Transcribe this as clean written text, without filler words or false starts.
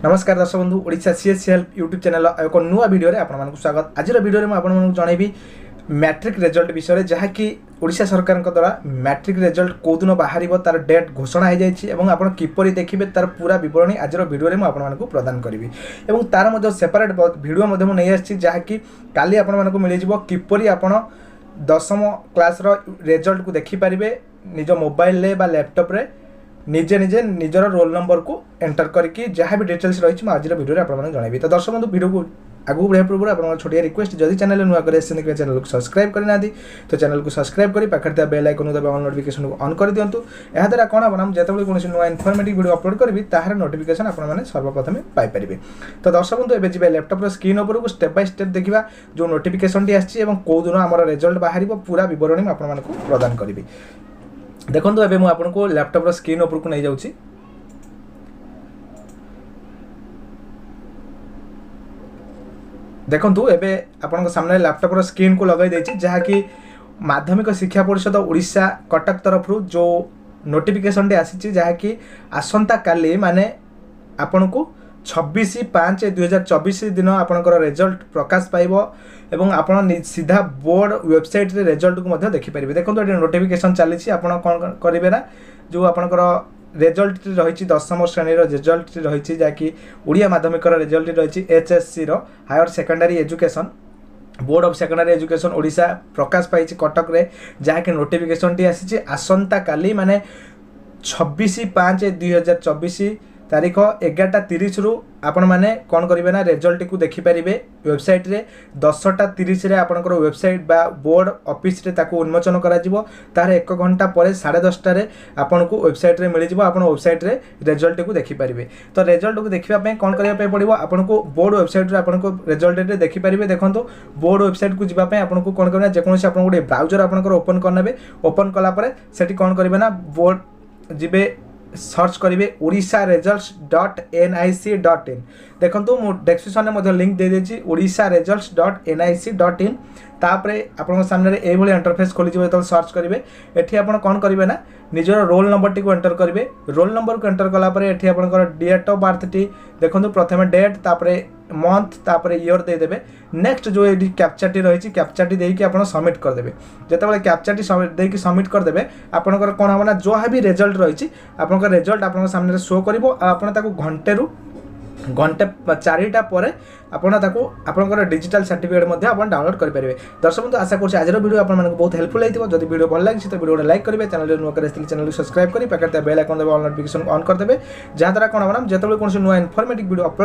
नमस्कार दर्शक बंधु Odisha CS help YouTube channel एक नुआ वीडियो रे आपन स्वागत। आज वीडियो में आपन जनइबी मैट्रिक रिजल्ट विषय जहाँकि ओडिशा सरकार द्वारा मैट्रिक रिजल्ट कौ दिन बाहर तार डेट घोषणा हो जाए और किपरि देखिए तार पूरा विवरणी आज वीडियो में आपको प्रदान करी और तार सेपरेट वीडियो नहीं आसी जहाँकि काली आपको मिल किपरि आपण 10वीं क्लास रिजल्ट को देखिपारे निज मोबाइल बा लैपटॉप रे निजे निजे निजर रोल नंबर को एंटर करके जहाँ भी डिटेल्स रही आज वीडियो में आपको जनइबी। तो दर्शक बंधु वीडियो को आगू बढ़िया पूर्व आप छोटिया रिक्वेस्ट जदि चैनल नुआ कर चैनल को सब्सक्राइब करना तो चैनल को सब्सक्राइब कर पाखे बेल आइकन दबा ऑल नोटिफिकेशन को ऑन कर दिंतु। याद्वारा कौन हम जो कौन नुआ इनफॉर्मेटिव वीडियो अपलोड करी तार नोटिफिकेशन आपने सर्वप्रथम पाइपर। तो दर्शक बंधु एवं जी लैपटॉप स्क्रीन उपरको स्टेप बाय स्टेप देखा जो नोटिफिकेशन टी आसी कौ दिन आम रिजल्ट बाहर पूरा विवरणी आपको प्रदान करी। देखो एवं मुझे आपको लैपटॉप स्क्रीन उपरको नहीं जाऊँगी। देखो एबे आपन सामने लैपटॉप स्क्रीन को लगे देछि जहाँकि माध्यमिक शिक्षा परिषद ओडिशा कटक तरफ जो नोटिफिकेशन टी आसी जहाँकि आसंता काली माने आपन को 26/5/2024 दिन आपनकर रिजल्ट प्रकाश पाइब एवं आपण सीधा बोर्ड वेबसाइट रे रिजल्ट को मध्य देखि परिबे। देखो ये नोटिफिकेशन चली आपण कौन करेंगे ना जो आपनकर रिजल्ट रही 10वीं श्रेणी रिजल्ट रही जहाँकि ओडिया माध्यमिक रिजल्ट रही HSC higher secondary education board of secondary education Odisha प्रकाश पाई कटक रे जहाँकि नोटिफिकेशन टी आसी आसंता काली माने 26/5/2024 तारीख 11:30 रु आपण माने कौन करेंगे ना रिजल्ट को देखिपारे वेबसाइट रे 10:30 रे आपनकर वेबसाइट बा बोर्ड ऑफिस रे ताको उन्मोचन करा जिवो तार 1 घंटा पर 10:30 रे आपन को वेबसाइट रे मिल जिवो आपन वेबसाइट रे रिजल्ट को देखिपारे। तो रिजल्ट को देखिबा पय कौन करिया पय पड़िबो आपन को बोर्ड वेबसाइट रे आपन को रिजल्ट रे देखिपारे। देखंतो बोर्ड वेबसाइट को जिबा पय आपन को कौन करना जे कोनोसी आपन गोटे ब्राउजर आपनकर ओपन करनेबे ओपन कला परे सेठी कौन करिवे ना बोर्ड जिबे सर्च करेंगे odisharesults.nic.in। देखो मु डिस्क्रिप्शन में लिंक दे देछि odisharesults.nic.in तापरे आपन सामने ये इंटरफेस खोली जो सर्च करेंगे एठी आपन कौन करेंगे ना निजर रोल नंबर टी को एंटर करेंगे। रोल नंबर को एंटर कला परे एठी आपनकर डेट ऑफ बर्थ टी देखो प्रथम डेट तापरे मंथ तापरे ईयर दे देबे। नेक्स्ट जो ये कैप्चा टी रही कैप्चा टी देकी आपन सबमिट कर देबे। जेतेबेले कैप्चा टी देकी सबमिट कर देबे आपनकर कोन होना जो भी रिजल्ट रही आपनकर रिजल्ट आपन सामने शो करिवो आपन ताको घंटे 4टा पर आपन डिजिटल सर्टिफिकेट डाउनलोड करेंगे। दर्शक बंधु आशा कर आज वीडियो आपको बहुत हेल्पफुल होती जब वीडियो भल लगी तो वीडियो लाइक करेंगे चैनल नुआ कर चैनल को सब्सक्राइब करें पाखे bell icon all notification on कर देवे जहाँद्वारा कौन हम जो कौन नुआ इनफॉर्मेटिव वीडियो अपलोड